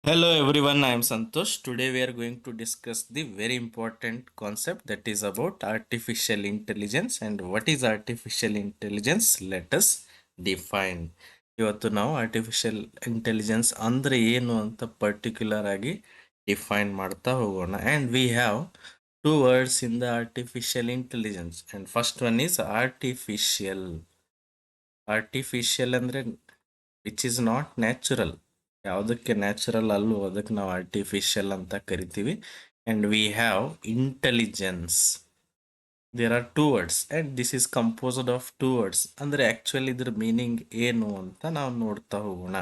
Hello everyone, I am Santosh. Today we are going to discuss the very important concept that is about artificial intelligence and what is artificial intelligence. Let us define. ಇವತ್ತು ನಾವು artificial intelligence ಅಂದ್ರೆ ಏನು ಅಂತ particular ಆಗಿ define ಮಾಡ್ತಾ ಹೋಗೋಣ. And we have two words in the artificial intelligence and first one is artificial. Artificial ಅಂದರೆ which is not natural. ಯಾವುದಕ್ಕೆ ನ್ಯಾಚುರಲ್ ಅಲ್ಲೋ ಅದಕ್ಕೆ ನಾವು ಆರ್ಟಿಫಿಷಿಯಲ್ ಅಂತ ಕರಿತೀವಿ. And we have intelligence. There are two words and this is composed of two words. ಅಂದರೆ actually ಇದ್ರ meaning ಏನು ಅಂತ ನಾವು ನೋಡ್ತಾ ಹೋಗೋಣ.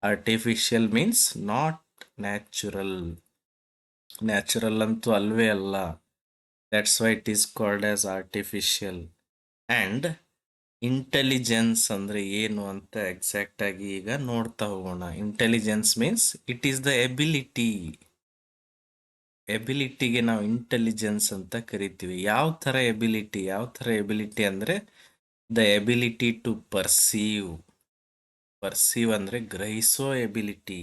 Artificial means not natural. Natural ಅಂತೂ ಅಲ್ವೇ ಅಲ್ಲ. That's why it is called as artificial. And intelligence ಅಂದ್ರೆ ಏನು ಅಂತ ಎಕ್ಸಾಕ್ಟ್ ಆಗಿ ಈಗ ನೋಡ್ತಾ ಹೋಗೋಣ. Intelligence means it is the ಎಬಿಲಿಟಿಗೆ ನಾವು ಇಂಟೆಲಿಜೆನ್ಸ್ ಅಂತ ಕರಿತೀವಿ. ಯಾವ ಥರ ಎಬಿಲಿಟಿ ಅಂದ್ರೆ ದ ಎಬಿಲಿಟಿ ಟು ಪರ್ಸೀವ್ ಅಂದ್ರೆ ಗ್ರಹಿಸೋ ಎಬಿಲಿಟಿ.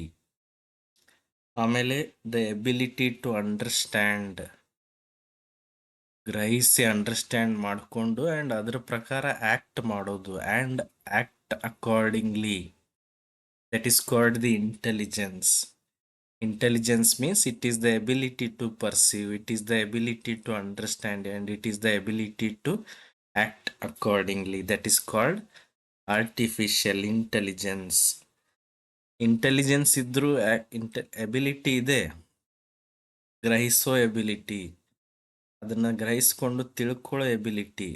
ಆಮೇಲೆ ದ ಎಬಿಲಿಟಿ ಟು ಅಂಡರ್ಸ್ಟ್ಯಾಂಡ್, ಗ್ರಹಿಸಿ ಅಂಡರ್ಸ್ಟ್ಯಾಂಡ್ ಮಾಡಿಕೊಂಡು ಆ್ಯಂಡ್ ಅದ್ರ ಪ್ರಕಾರ ಆ್ಯಕ್ಟ್ ಮಾಡೋದು and act accordingly. That is called the intelligence. Intelligence means it is the ability to perceive, it is the ability to understand, and it is the ability to act accordingly. That is called artificial intelligence. Intelligence ಇದ್ರೂ ability ಇದೆ, ಗ್ರಹಿಸೋ ability, ಅದನ್ನ ಗ್ರಹಿಸ್ಕೊಂಡು ತಿಳ್ಕೊಳ್ಳೋ ability,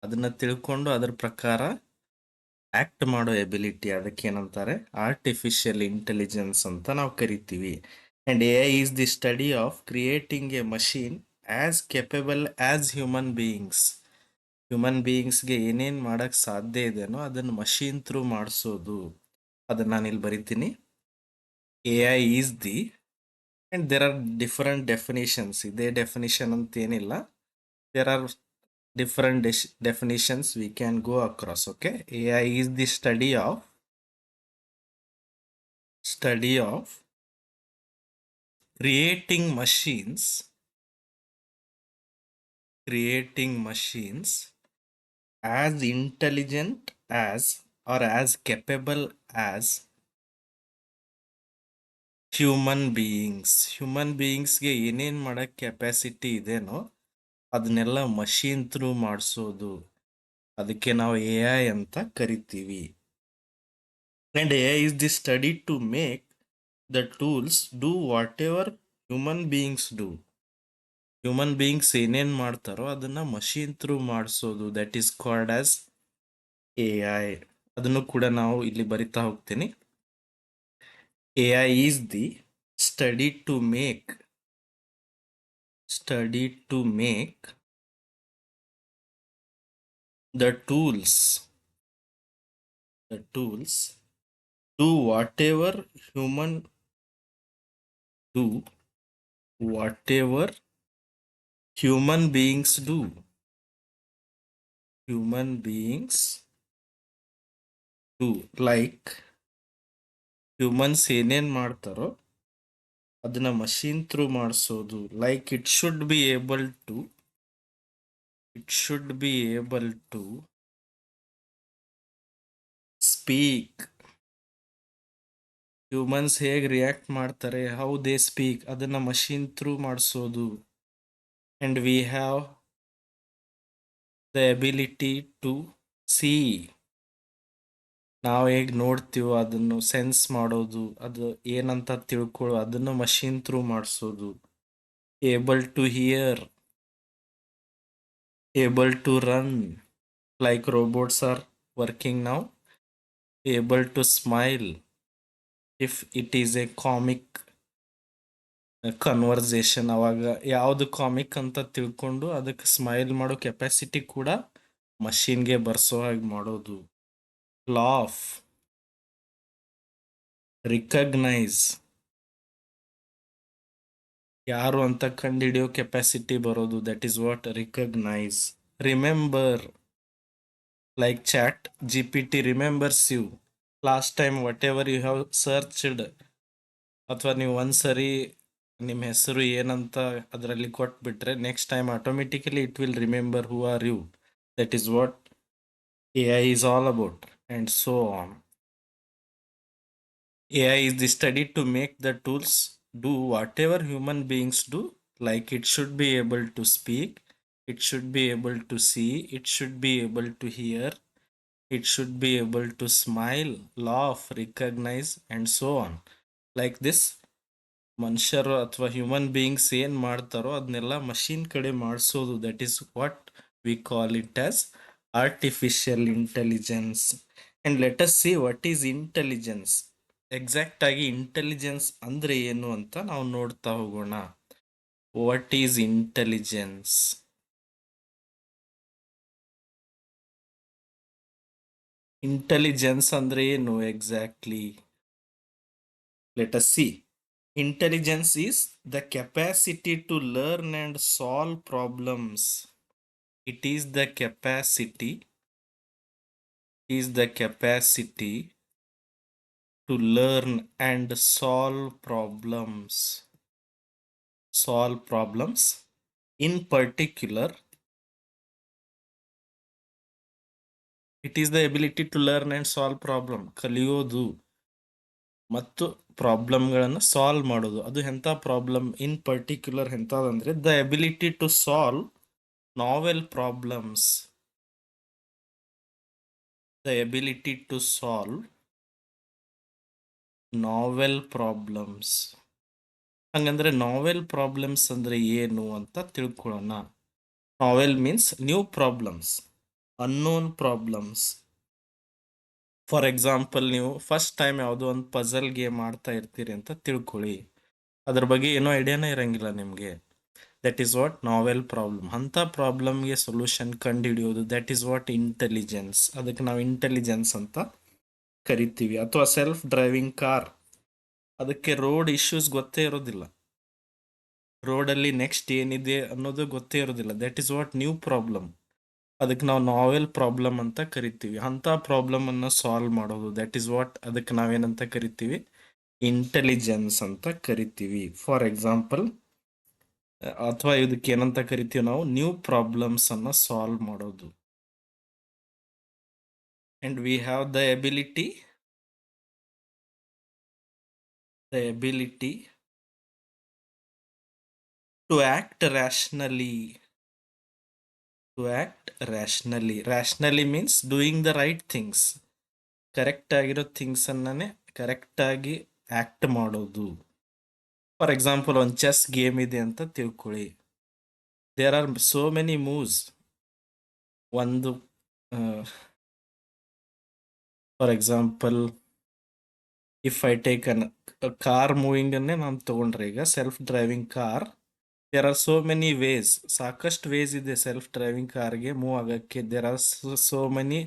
ಅದನ್ನ ತಿಳ್ಕೊಂಡು ಅದರ ಪ್ರಕಾರ act ಮಾಡೋ ability, ಅದಕ್ಕೇನಂತಾರೆ artificial intelligence ಅಂತ ನಾವು ಕರಿತೀವಿ. And A is the study of creating a machine as capable as human ಬೀಯಿಂಗ್ಸ್ಗೆ ಏನೇನು ಮಾಡಕ್ ಸಾಧ್ಯ ಇದೆನೋ ಅದನ್ನು ಮಷೀನ್ ಥ್ರೂ ಮಾಡಿಸೋದು. ಅದನ್ನ ನಾನು ಇಲ್ಲಿ ಬರಿತೀನಿ. A I is the, and there are different definitions. ಇದೇ ಡೆಫಿನೇಷನ್ ಅಂತ ಏನಿಲ್ಲ, ದೇರ್ ಆರ್ different definitions we can go across. Okay, AI is the study of creating machines as intelligent as or as capable as human beings ಗೆ ಏನೇನ್ ಮಾಡಕ್ capacity ಇದೆನೋ ಅದನ್ನೆಲ್ಲ machine through ಮಾಡಿಸೋದು. ಅದಕ್ಕೆ ನಾವು ಎ ಐ ಅಂತ ಕರಿತೀವಿ. And AI is the study to make the tools do whatever human beings do. Human beings ಏನೇನ್ ಮಾಡ್ತಾರೋ ಅದನ್ನ ಮಷೀನ್ ಥ್ರೂ ಮಾಡಿಸೋದು. That is called as A I. ಅದನ್ನು ಕೂಡ ನಾವು ಇಲ್ಲಿ ಬರಿತಾ ಹೋಗ್ತೀನಿ. A I is the study to make the tools do whatever human beings do. Like humans ಏನೇನ್ ಮಾಡ್ತಾರೋ ಅದನ್ನ ಮಷೀನ್ ಥ್ರೂ ಮಾಡಿಸೋದು. Like it should be able to speak. Humans ಹೇಗೆ ರಿಯಾಕ್ಟ್ ಮಾಡ್ತಾರೆ, ಹೌ ದೇ ಸ್ಪೀಕ್, ಅದನ್ನ ಮಷೀನ್ ಥ್ರೂ ಮಾಡಿಸೋದು. And we have the ability to C. ನಾವು ಹೇಗೆ ನೋಡ್ತೀವೋ ಅದನ್ನು ಸೆನ್ಸ್ ಮಾಡೋದು, ಅದು ಏನಂತ ತಿಳ್ಕೊಳ್ಳೋ ಅದನ್ನು ಮಷೀನ್ ಥ್ರೂ ಮಾಡಿಸೋದು. Able to hear, able to run like robots are working now. Able to smile if it is a comic conversation. ಅವಾಗ ಯಾವುದು ಕಾಮಿಕ್ ಅಂತ ತಿಳ್ಕೊಂಡು ಅದಕ್ಕೆ ಸ್ಮೈಲ್ ಮಾಡೋ ಕೆಪಾಸಿಟಿ ಕೂಡ ಮಷೀನ್ಗೆ ಬರ್ಸೋ ಹಾಗೆ ಮಾಡೋದು. ಲಾಫ್, ರಿಕಗ್ನೈಸ್, ಯಾರು ಅಂತ ಕಂಡುಹಿಡಿಯೋ ಕೆಪಾಸಿಟಿ ಬರೋದು. That is what recognise. Remember, like chat GPT remembers you last time whatever you have searched. ಅಥವಾ ನೀವು ಒಂದ್ಸರಿ ನಿಮ್ಮ ಹೆಸರು ಏನಂತ ಅದರಲ್ಲಿ ಕೊಟ್ಬಿಟ್ರೆ next time automatically it will remember who are you. That is what AI is all about, and so on. AI is the study to make the tools do whatever human beings do, like it should be able to speak, it should be able to see, it should be able to hear, it should be able to smile, laugh, recognize, and so on. Like this, ಮನುಷ್ಯರು ಅಥವಾ human beings ಏನು ಮಾಡ್ತಾರೋ ಅದನ್ನೆಲ್ಲ machine ಕಡೆ ಮಾಡಿಸೋದು. That is what we call it as artificial intelligence. And let us see what is intelligence. Exact ಆಗಿ intelligence ಅಂದ್ರೆ ಏನು ಅಂತ ನಾವು ನೋಡ್ತಾ ಹೋಗೋಣ. What is intelligence? ಇಂಟೆಲಿಜೆನ್ಸ್ ಅಂದ್ರೆ ಏನು exactly? Let us see. Intelligence is the capacity to learn and solve problems. It is the capacity to learn and solve problems. Solve problems. In particular, it is the ability to learn and solve problem. ಕಲಿಯೋದು ಮತ್ತು ಪ್ರಾಬ್ಲಮ್ಗಳನ್ನು solve ಮಾಡೋದು. ಅದು ಎಂಥ problem? In particular ಎಂಥದಂದ್ರೆ the ability to solve novel problems. The ability to solve novel problems. ಹಂಗಂದ್ರೆ novel problems ಅಂದ್ರೆ ಏನು ಅಂತ ತಿಳ್ಕೊಳ್ಳೋಣ. Novel means new problems, unknown problems. For example, ನೀವು ಫಸ್ಟ್ ಟೈಮ್ ಯಾವುದೋ ಒಂದು ಪಜಲ್ ಗೇಮ್ ಆಡ್ತಾ ಇರ್ತೀರಿ ಅಂತ ತಿಳ್ಕೊಳ್ಳಿ. ಅದ್ರ ಬಗ್ಗೆ ಏನೋ ಐಡಿಯಾನೇ ಇರಂಗಿಲ್ಲ ನಿಮಗೆ. That is what novel problem. ಅಂಥ ಪ್ರಾಬ್ಲಮ್ಗೆ ಸೊಲ್ಯೂಷನ್ ಕಂಡುಹಿಡಿಯೋದು, ದಟ್ ಈಸ್ ವಾಟ್ ಇಂಟೆಲಿಜೆನ್ಸ್. ಅದಕ್ಕೆ ನಾವು ಇಂಟೆಲಿಜೆನ್ಸ್ ಅಂತ ಕರಿತೀವಿ. ಅಥವಾ ಸೆಲ್ಫ್ ಡ್ರೈವಿಂಗ್ ಕಾರ್, ಅದಕ್ಕೆ ರೋಡ್ ಇಶ್ಯೂಸ್ ಗೊತ್ತೇ ಇರೋದಿಲ್ಲ, ರೋಡಲ್ಲಿ ನೆಕ್ಸ್ಟ್ ಏನಿದೆ ಅನ್ನೋದು ಗೊತ್ತೇ ಇರೋದಿಲ್ಲ. That is what new problem. ಅದಕ್ಕೆ ನಾವು ನಾವೆಲ್ ಪ್ರಾಬ್ಲಮ್ ಅಂತ ಕರಿತೀವಿ. ಅಂಥ ಪ್ರಾಬ್ಲಮ್ ಅನ್ನು ಸಾಲ್ವ್ ಮಾಡೋದು, ದಟ್ ಈಸ್ ವಾಟ್ ಅದಕ್ಕೆ ನಾವೇನಂತ ಕರಿತೀವಿ? ಇಂಟೆಲಿಜೆನ್ಸ್ ಅಂತ ಕರಿತೀವಿ. ಫಾರ್ ಎಕ್ಸಾಂಪಲ್, ಅಥವಾ ಇದಕ್ಕೆ ಏನಂತ ಕರಿತೀವಿ ನಾವು? ನ್ಯೂ ಪ್ರಾಬ್ಲಮ್ಸ್ ಅನ್ನ ಸಾಲ್ವ್ ಮಾಡೋದು. And we have the ability to act rationally. Rationally means doing the right things. Correct ಆಗಿರೋ ಥಿಂಗ್ಸ್ ಅನ್ನೇ ಕರೆಕ್ಟ್ ಆಗಿ ಆಕ್ಟ್ ಮಾಡೋದು. ಫಾರ್ ಎಕ್ಸಾಂಪಲ್, ಒಂದು ಚೆಸ್ ಗೇಮ್ ಇದೆ ಅಂತ ತಿಳ್ಕೊಳ್ಳಿ. There are so many moves. ಒಂದು for example, if I take car moving ಅನ್ನೇ ನಾನು ತಗೊಂಡ್ರೆ, ಈಗ self driving car, there are so many ways. ಸಾಕಷ್ಟು ವೇಸ್ ಇದೆ ಸೆಲ್ಫ್ ಡ್ರೈವಿಂಗ್ ಕಾರ್ಗೆ ಮೂವ್ ಆಗಕ್ಕೆ. There are so many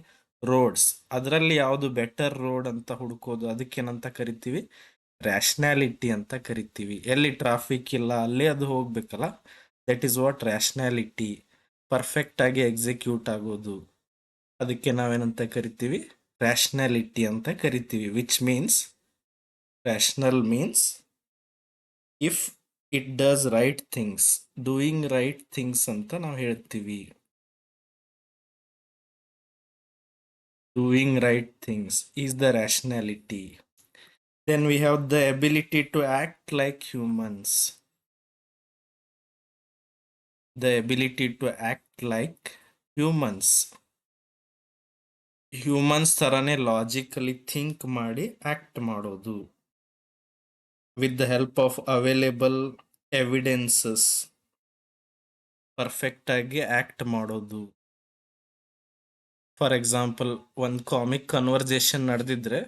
roads. ಅದರಲ್ಲಿ ಯಾವುದು ಬೆಟರ್ ರೋಡ್ ಅಂತ ಹುಡುಕೋದು, ಅದಕ್ಕೇನಂತ ಕರಿತೀವಿ? ರ್ಯಾಷನ್ಯಾಲಿಟಿ ಅಂತ ಕರಿತೀವಿ. ಎಲ್ಲಿ ಟ್ರಾಫಿಕ್ ಇಲ್ಲ ಅಲ್ಲೇ ಅದು ಹೋಗ್ಬೇಕಲ್ಲ, that is what rationality. Perfect ಆಗಿ ಎಕ್ಸಿಕ್ಯೂಟ್ ಆಗೋದು, ಅದಕ್ಕೆ ನಾವೇನಂತ ಕರಿತೀವಿ? ರ್ಯಾಷನ್ಯಾಲಿಟಿ ಅಂತ ಕರಿತೀವಿ. Which means, rational means if it does right things, doing right things ಅಂತ ನಾವು ಹೇಳ್ತೀವಿ. Doing right things is the rationality. Then we have the ability to act like humans. The ability to act like humans. Humans ಥರನೇ logically think ಮಾಡಿ act ಮಾಡೋದು. With the help of available evidences perfect ಆಗಿ act ಮಾಡೋದು. For example, ಒಂದು comic conversation ನಡೆದಿದ್ರೆ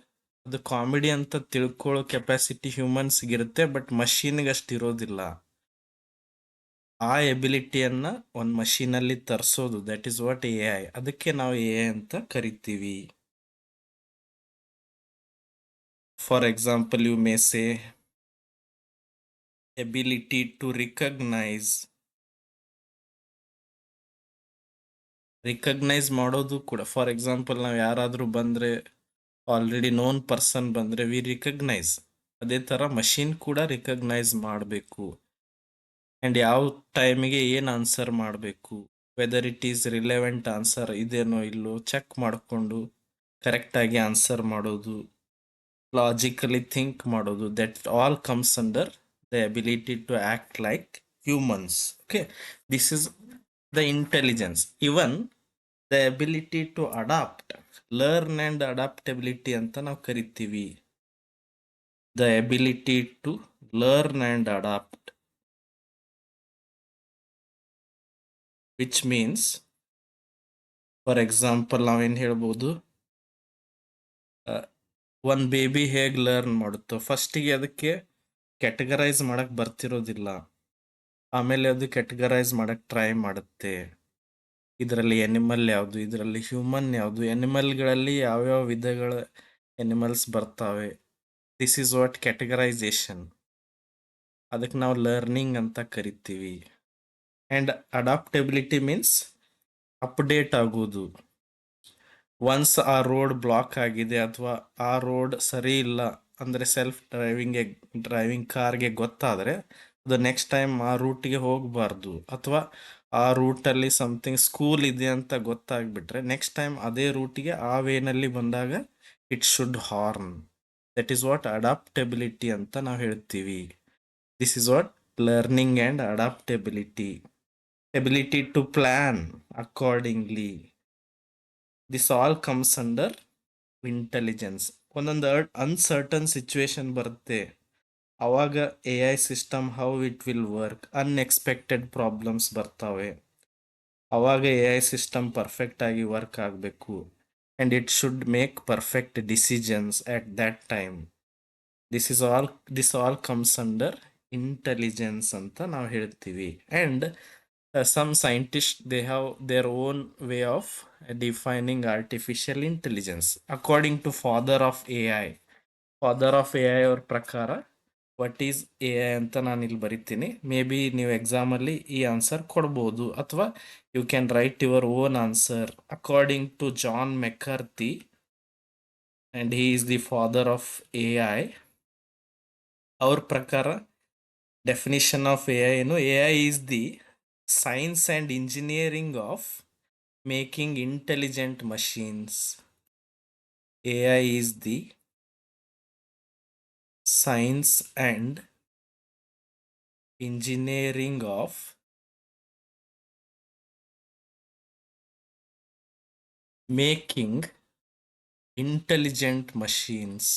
ಅದು comedy ಅಂತ ತಿಳ್ಕೊಳ್ಳೋ capacity ಹ್ಯೂಮನ್ಸ್ಗೆ ಇರುತ್ತೆ, ಬಟ್ ಮಷೀನ್ಗೆ ಅಷ್ಟು ಇರೋದಿಲ್ಲ. ಆ ಎಬಿಲಿಟಿಯನ್ನ ಒಂದು ಮಷೀನಲ್ಲಿ ತರಿಸೋದು, ದಟ್ ಈಸ್ ವಾಟ್ AI. ಅದಕ್ಕೆ ನಾವು AI ಅಂತ ಕರಿತೀವಿ. For example, you may say ability to recognise ಮಾಡೋದು ಕೂಡ. ಫಾರ್ ಎಕ್ಸಾಂಪಲ್, ನಾವು ಯಾರಾದರೂ ಬಂದರೆ, ಆಲ್ರೆಡಿ ನೋನ್ ಪರ್ಸನ್ ಬಂದರೆ, ವಿ ರಿಕಗ್ನೈಸ್. ಅದೇ ಥರ ಮಷಿನ್ ಕೂಡ ರಿಕಗ್ನೈಸ್ ಮಾಡಬೇಕು ಆ್ಯಂಡ್ ಯಾವ ಟೈಮಿಗೆ ಏನು ಆನ್ಸರ್ ಮಾಡಬೇಕು, whether it is relevant answer ಇದೇನೋ ಇಲ್ಲೋ ಚೆಕ್ ಮಾಡಿಕೊಂಡು ಕರೆಕ್ಟಾಗಿ ಆನ್ಸರ್ ಮಾಡೋದು, ಲಾಜಿಕಲಿ ಥಿಂಕ್ ಮಾಡೋದು, that all comes under the ability to act like humans. Okay, this is the intelligence. Even the ability to adapt, learn and adaptability ಅಂತ ನಾವು ಕರಿತೀವಿ. The ability to learn and adapt, which means for example ನಾವೇನು ಹೇಳ್ಬೋದು, ಒಂದು baby ಹೇಗೆ learn ಮಾಡುತ್ತೋ ಫಸ್ಟಿಗೆ ಅದಕ್ಕೆ categorise ಮಾಡಕ್ಕೆ ಬರ್ತಿರೋದಿಲ್ಲ, ಆಮೇಲೆ ಅದು ಕ್ಯಾಟಗರೈಸ್ ಮಾಡಕ್ಕೆ ಟ್ರೈ ಮಾಡುತ್ತೆ. ಇದರಲ್ಲಿ ಎನಿಮಲ್ ಯಾವುದು, ಇದರಲ್ಲಿ ಹ್ಯೂಮನ್ ಯಾವುದು, ಎನಿಮಲ್ಗಳಲ್ಲಿ ಯಾವ್ಯಾವ ವಿಧಗಳ ಎನಿಮಲ್ಸ್ ಬರ್ತಾವೆ. This is what categorisation. ಅದಕ್ಕೆ ನಾವು ಲರ್ನಿಂಗ್ ಅಂತ ಕರಿತೀವಿ. ಆ್ಯಂಡ್ ಅಡಾಪ್ಟಬಿಲಿಟಿ ಮೀನ್ಸ್ ಅಪ್ಡೇಟ್ ಆಗೋದು. ಒನ್ಸ್ ಆ ರೋಡ್ ಬ್ಲಾಕ್ ಆಗಿದೆ ಅಥವಾ ಆ ರೋಡ್ ಸರಿ ಇಲ್ಲ ಅಂದರೆ ಸೆಲ್ಫ್ ಡ್ರೈವಿಂಗ್ ಕಾರ್ಗೆ ಗೊತ್ತಾದರೆ ಅದು ನೆಕ್ಸ್ಟ್ ಟೈಮ್ ಆ ರೂಟಿಗೆ ಹೋಗಬಾರ್ದು, ಅಥವಾ ಆ ರೂಟಲ್ಲಿ ಸಮಥಿಂಗ್ ಸ್ಕೂಲ್ ಇದೆ ಅಂತ ಗೊತ್ತಾಗ್ಬಿಟ್ರೆ ನೆಕ್ಸ್ಟ್ ಟೈಮ್ ಅದೇ ರೂಟಿಗೆ ಆ ವೇನಲ್ಲಿ ಬಂದಾಗ it should horn. That is what adaptability ಅಂತ ನಾವು ಹೇಳ್ತೀವಿ. This is what learning and adaptability. Ability to plan accordingly, this all comes under intelligence. ಒಂದೊಂದು ಅನ್ಸರ್ಟನ್ ಸಿಚುವೇಶನ್ ಬರುತ್ತೆ, ಆವಾಗ A I system how it will work, unexpected problems ಬರ್ತಾವೆ, ಆವಾಗ A I system ಪರ್ಫೆಕ್ಟಾಗಿ work ಆಗಬೇಕು and it should make perfect decisions at that time. This all comes under intelligence ಅಂತ ನಾವು ಹೇಳ್ತೀವಿ. And some scientists, they have their own way of defining artificial intelligence according to father of AI. Father of A I ಅವ್ರ ಪ್ರಕಾರ what is A I ಅಂತ ನಾನು ಇಲ್ಲಿ ಬರಿತೀನಿ. May be ನೀವು ಎಕ್ಸಾಮಲ್ಲಿ ಈ ಆನ್ಸರ್ ಕೊಡ್ಬೋದು, ಅಥವಾ you can write your own answer according to John McCarthy, and he is the father of A I. ಅವ್ರ ಪ್ರಕಾರ ಡೆಫಿನಿಷನ್ ಆಫ್ ಎ ಐ ಏನು, A I is the science and engineering of making intelligent machines. AI is the science and engineering of making intelligent machines.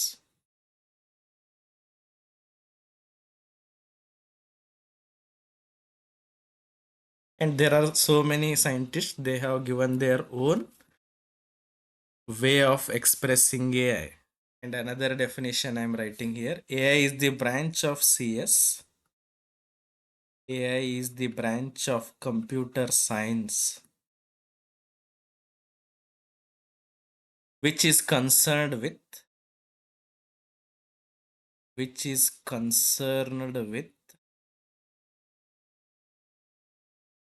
And there are so many scientists, they have given their own way of expressing AI. And another definition I am writing here, AI is the branch of CS. AI is the branch of computer science which is concerned with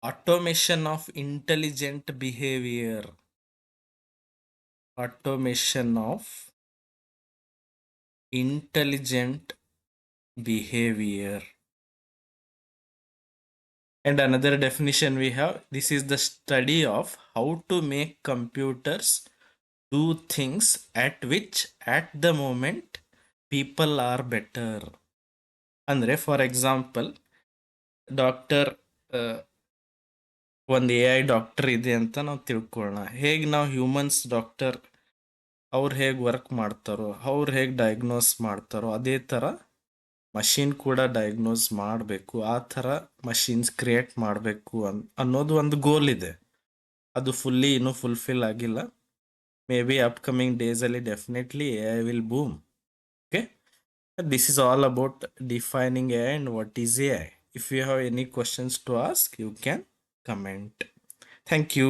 automation of intelligent behavior. Automation of intelligent behavior. And another definition we have, this is the study of how to make computers do things at which at the moment people are better. ಅಂದರೆ for example doctor, ಒಂದು A I doctor ಇದೆ ಅಂತ ನಾವು ತಿಳ್ಕೊಳ್ಳೋಣ. ಹೇಗೆ ನಾವು humans doctor ಅವ್ರು ಹೇಗೆ ವರ್ಕ್ ಮಾಡ್ತಾರೋ, ಅವ್ರು ಹೇಗೆ ಡಯಾಗ್ನೋಸ್ ಮಾಡ್ತಾರೋ, ಅದೇ ಥರ ಮಷಿನ್ ಕೂಡ ಡಯಾಗ್ನೋಸ್ ಮಾಡಬೇಕು. ಆ ಥರ ಮಷಿನ್ಸ್ ಕ್ರಿಯೇಟ್ ಮಾಡಬೇಕು ಅನ್ನೋದು ಒಂದು ಗೋಲ್ ಇದೆ. ಅದು ಇನ್ನೂ ಫುಲ್ಫಿಲ್ ಆಗಿಲ್ಲ. ಮೇ ಬಿ ಅಪ್ಕಮಿಂಗ್ ಡೇಸಲ್ಲಿ definitely A I will boom. Okay, this is all about defining AI and what is AI. If you have any questions to ask, you can comment. Thank you.